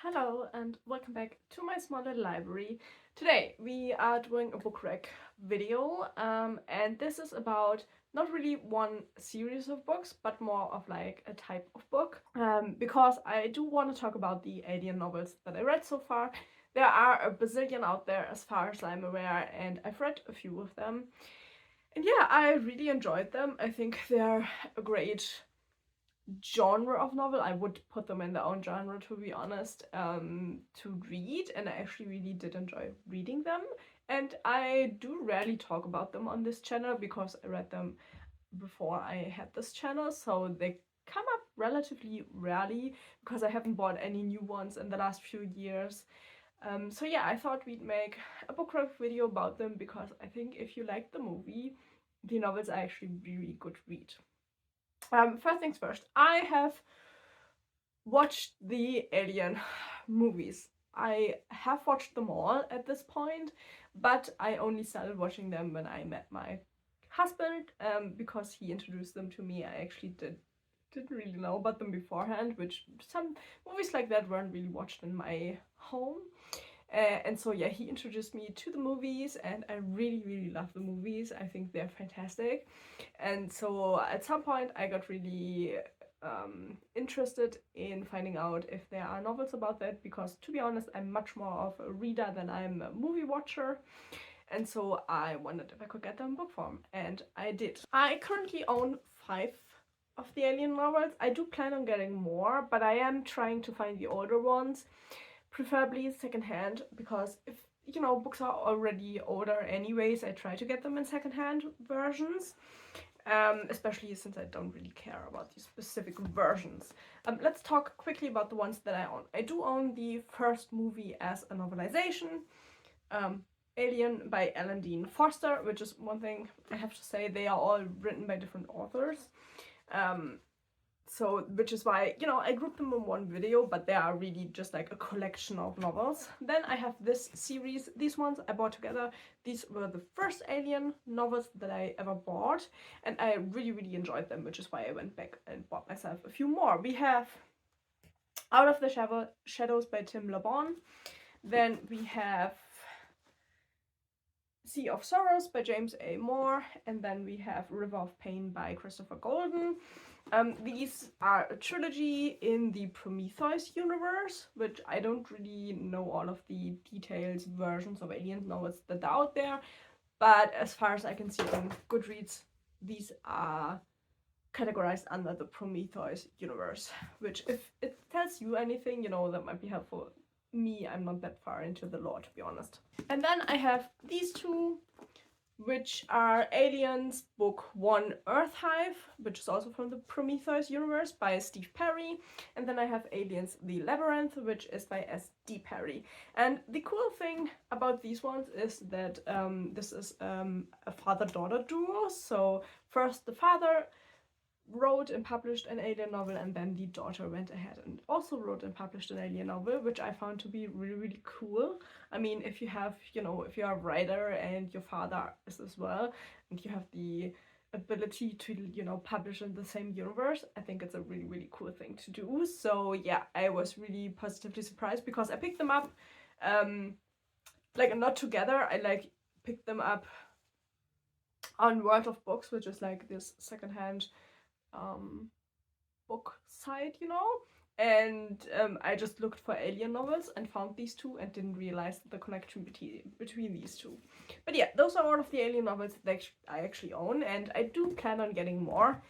Hello and welcome back to my small little library. Today we are doing a book rec video and this is about not really one series of books but more of like a type of book because I do want to talk about the alien novels that I read so far. There are a bazillion out there as far as I'm aware, and I've read a few of them. And yeah, I really enjoyed them. I think they're a great genre of novel. I would put them in their own genre, to be honest, to read, and I actually really did enjoy reading them. And I do rarely talk about them on this channel because I read them before I had this channel, so they come up relatively rarely because I haven't bought any new ones in the last few years. So yeah, I thought we'd make a book review video about them because I think if you like the movie, the novels are actually really good read. First things first, I have watched the Alien movies. I have watched them all at this point, but I only started watching them when I met my husband because he introduced them to me. I actually didn't really know about them beforehand, which some movies like that weren't really watched in my home. And so yeah, he introduced me to the movies, and I really love the movies. I think they're fantastic. And so at some point I got really interested in finding out if there are novels about that, because to be honest, I'm much more of a reader than I'm a movie watcher. And so I wondered if I could get them in book form, and I did. I currently own 5 of the Alien novels. I do plan on getting more, but I am trying to find the older ones, preferably secondhand, because if books are already older anyways, I try to get them in secondhand versions, especially since I don't really care about these specific versions. Let's talk quickly about the ones that I own. I do own the first movie as a novelization, Alien by Alan Dean Foster, which is one thing I have to say, they are all written by different authors. So, which is why, I grouped them in one video, but they are really just like a collection of novels. Then I have this series. These ones I bought together. These were the first Alien novels that I ever bought, and I really enjoyed them, which is why I went back and bought myself a few more. We have Out of the Shadows by Tim LeBon. Then we have Sea of Sorrows by James A. Moore, and then we have River of Pain by Christopher Golden. These are a trilogy in the Prometheus universe, which I don't really know all of the details, versions of Alien novels that are out there, but as far as I can see on Goodreads, these are categorized under the Prometheus universe, which if it tells you anything, that might be helpful. Me, I'm not that far into the lore, to be honest. And then I have these two, which are Aliens Book 1 Earth Hive, which is also from the Prometheus universe by Steve Perry. And then I have Aliens The Labyrinth, which is by S.D. Perry. And the cool thing about these ones is that this is a father-daughter duo. So first the father wrote and published an alien novel, and then the daughter went ahead and also wrote and published an alien novel, which I found to be really cool. I mean, if you have, if you're a writer and your father is as well, and you have the ability to, publish in the same universe, I think it's a really cool thing to do. So yeah, I was really positively surprised because I picked them up, like not together, I like picked them up on World of Books, which is like this secondhand book site, and I just looked for alien novels and found these two and didn't realize the connection between these two. But yeah, those are all of the alien novels that I actually own, and I do plan on getting more.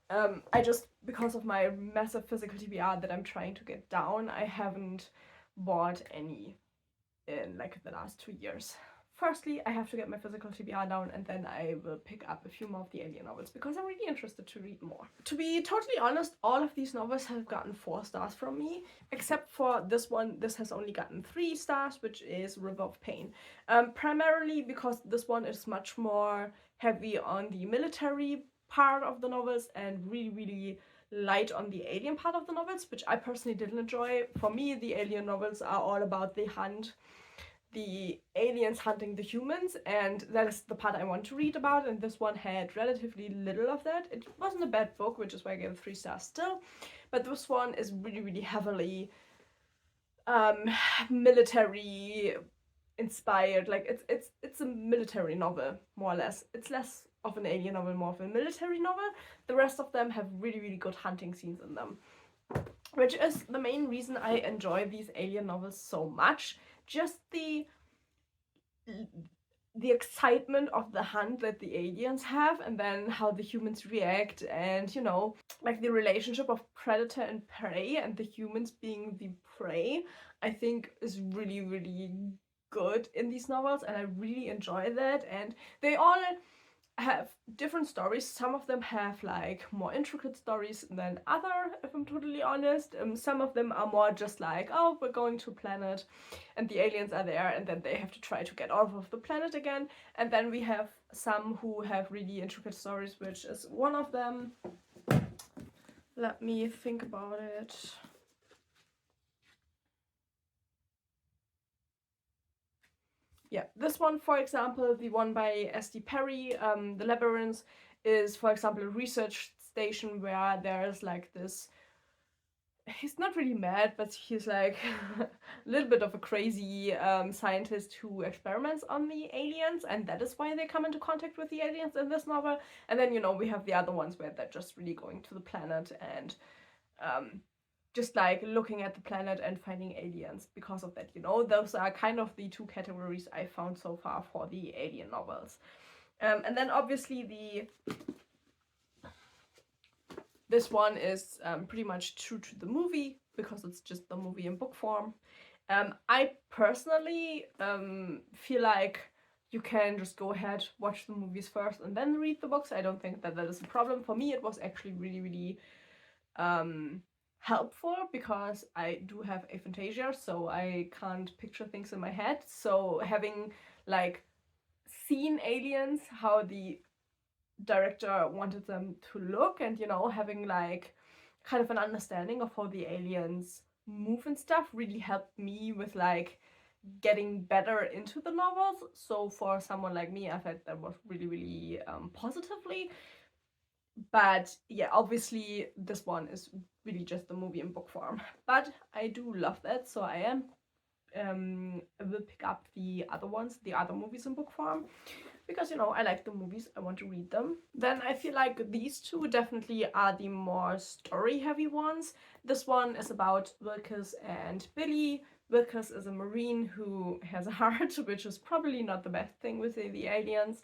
I just, because of my massive physical TBR that I'm trying to get down, I haven't bought any in like the last 2 years. Firstly, I have to get my physical TBR down, and then I will pick up a few more of the alien novels because I'm really interested to read more. To be totally honest, all of these novels have gotten 4 stars from me, except for this one. This has only gotten 3 stars, which is River of Pain. Primarily because this one is much more heavy on the military part of the novels and really light on the alien part of the novels, which I personally didn't enjoy. For me, the alien novels are all about the hunt, the aliens hunting the humans, and that is the part I want to read about, and this one had relatively little of that. It wasn't a bad book, which is why I gave it 3 stars still, but this one is really heavily um, military inspired. Like it's a military novel, more or less. It's less of an alien novel, more of a military novel. The rest of them have really, really good hunting scenes in them, which is the main reason I enjoy these alien novels so much. Just the excitement of the hunt that the aliens have, and then how the humans react, and you know, like the relationship of predator and prey, and the humans being the prey, I think is really, really good in these novels, and I really enjoy that. And they all have different stories. Some of them have like more intricate stories than other, if I'm totally honest. Some of them are more just like, oh, we're going to a planet and the aliens are there, and then they have to try to get off of the planet again. And then we have some who have really intricate stories, which is one of them. Let me think about it. Yeah, this one, for example, the one by S.D. Perry, The Labyrinth, is, for example, a research station where there's like this. He's not really mad, but he's like a little bit of a crazy scientist who experiments on the aliens, and that is why they come into contact with the aliens in this novel. And then, you know, we have the other ones where they're just really going to the planet and just like looking at the planet and finding aliens because of that. You know, those are kind of the two categories I found so far for the alien novels. And then obviously this one is pretty much true to the movie because it's just the movie in book form. I personally feel like you can just go ahead, watch the movies first, and then read the books. I don't think that is a problem. For me, it was actually really, really helpful because I do have aphantasia, so I can't picture things in my head. So having like seen aliens, how the director wanted them to look, and you know, having like kind of an understanding of how the aliens move and stuff really helped me with like getting better into the novels. So for someone like me, I felt that was really, really positively. But yeah, obviously this one is really just the movie in book form. But I do love that, so I will pick up the other ones, the other movies in book form, because you know, I like the movies, I want to read them. Then I feel like these two definitely are the more story heavy ones. This one is about Wilkes and Billy. Wilkes is a marine who has a heart, which is probably not the best thing with the aliens.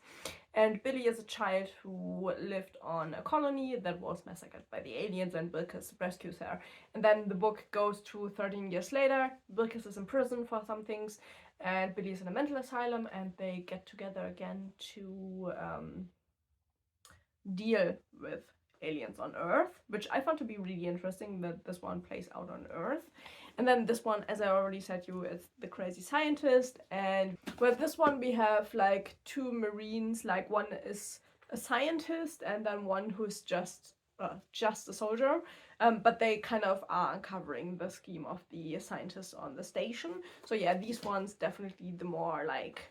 And Billy is a child who lived on a colony that was massacred by the aliens, and Wilkes rescues her. And then the book goes to 13 years later. Wilkes is in prison for some things, and Billy is in a mental asylum, and they get together again to deal with aliens on Earth, which I found to be really interesting that this one plays out on Earth. And then this one, as I already said you, it's the crazy scientist. And with this one we have like two marines, like one is a scientist and then one who's just a soldier. But they kind of are uncovering the scheme of the scientists on the station. So yeah, these ones definitely the more like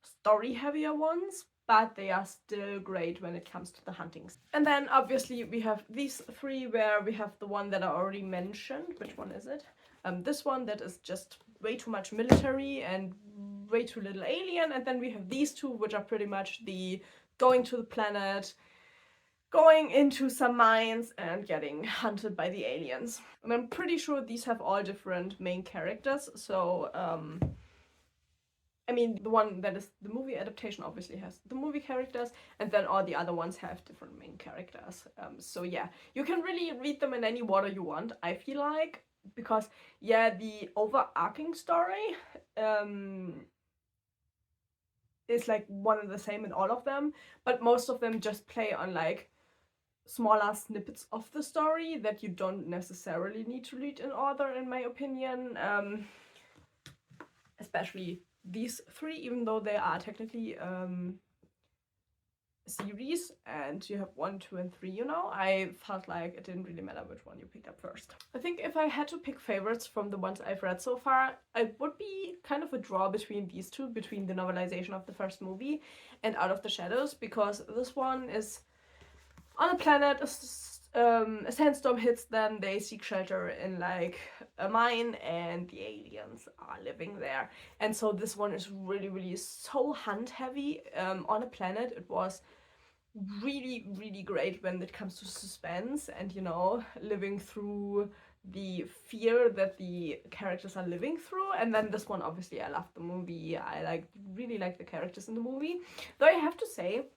story heavier ones, but they are still great when it comes to the huntings. And then obviously we have these three where we have the one that I already mentioned. Which one is it? This one that is just way too much military and way too little alien. And then we have these two, which are pretty much the going to the planet, going into some mines and getting hunted by the aliens. And I'm pretty sure these have all different main characters. So I mean, the one that is the movie adaptation obviously has the movie characters, and then all the other ones have different main characters. So yeah, you can really read them in any order you want, I feel like, because yeah, the overarching story is like one and the same in all of them, but most of them just play on like smaller snippets of the story that you don't necessarily need to read in order, in my opinion. Especially these three, even though they are technically series and you have 1, 2, and 3, you know, I felt like it didn't really matter which one you picked up first. I think if I had to pick favorites from the ones I've read so far, it would be kind of a draw between these two, between the novelization of the first movie and Out of the Shadows, because this one is on a planet, a sandstorm hits them, they seek shelter in like a mine, and the aliens are living there. And so this one is really so hunt heavy on a planet. It was really great when it comes to suspense and, you know, living through the fear that the characters are living through. And then this one, obviously, I loved the movie. I really like the characters in the movie, though I have to say,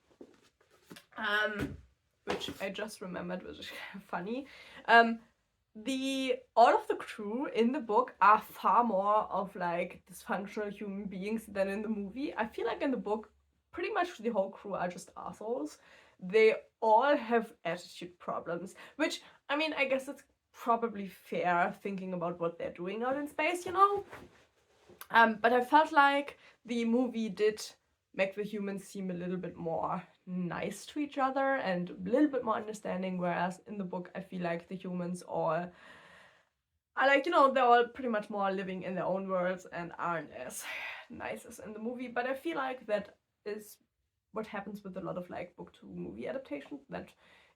which I just remembered, which is funny, all of the crew in the book are far more of like dysfunctional human beings than in the movie. I feel like in the book, pretty much the whole crew are just assholes. They all have attitude problems, which, I mean, I guess it's probably fair thinking about what they're doing out in space, you know? But I felt like the movie did make the humans seem a little bit more nice to each other and a little bit more understanding, whereas in the book I feel like the humans all are like, you know, they're all pretty much more living in their own worlds and aren't as nice as in the movie. But I feel like that is what happens with a lot of like book to movie adaptations, that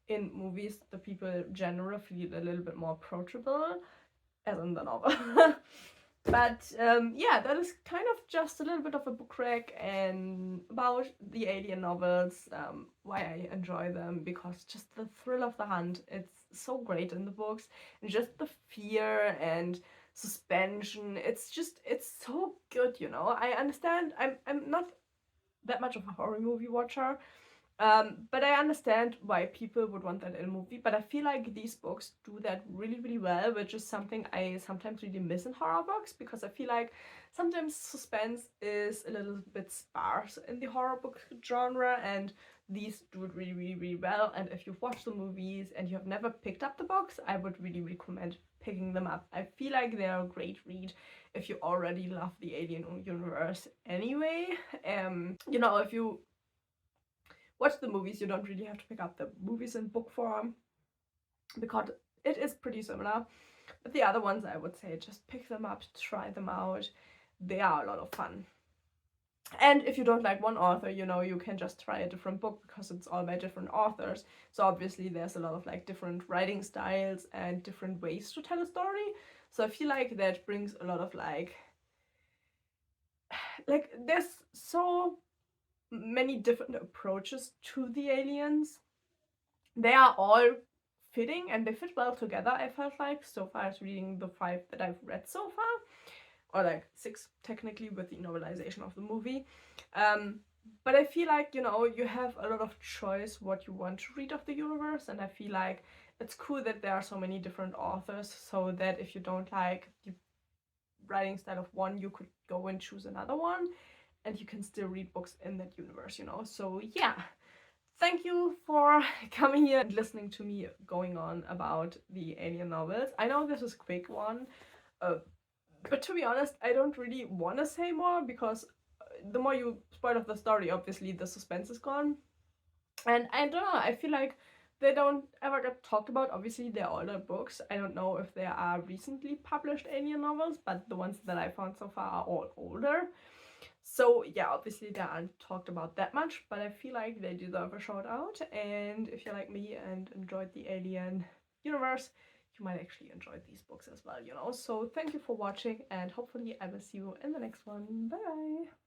in movies the people generally feel a little bit more approachable as in the novel. But yeah, that is kind of just a little bit of a book rec and about the alien novels, why I enjoy them, because just the thrill of the hunt, it's so great in the books, and just the fear and suspension, it's so good, you know. I understand I'm not that much of a horror movie watcher, but I understand why people would want that in a movie. But I feel like these books do that really well, which is something I sometimes really miss in horror books, because I feel like sometimes suspense is a little bit sparse in the horror book genre, and these do it really well. And if you've watched the movies and you have never picked up the books, I would really recommend picking them up. I feel like they're a great read if you already love the alien universe anyway. You know, if you watch the movies, you don't really have to pick up the movies in book form, because it is pretty similar. But the other ones, I would say, just pick them up, try them out. They are a lot of fun. And if you don't like one author, you know, you can just try a different book, because it's all by different authors. So obviously there's a lot of like different writing styles and different ways to tell a story. So I feel like that brings a lot of like there's so many different approaches to the aliens. They are all fitting and they fit well together, I felt like, so far as reading the 5 that I've read so far, or like 6 technically with the novelization of the movie. But I feel like, you know, you have a lot of choice what you want to read of the universe, and I feel like it's cool that there are so many different authors, so that if you don't like the writing style of one, you could go and choose another one, and you can still read books in that universe, you know. So yeah, thank you for coming here and listening to me going on about the alien novels. I know this is a quick one, but to be honest, I don't really want to say more, because the more you spoil of the story, obviously the suspense is gone. And I don't know, I feel like they don't ever get talked about. Obviously, they're older books. I don't know if there are recently published alien novels, but the ones that I found so far are all older. So yeah, obviously they aren't talked about that much, but I feel like they deserve a shout out. And if you're like me and enjoyed the alien universe, you might actually enjoy these books as well, you know. So thank you for watching, and hopefully I will see you in the next one. Bye bye!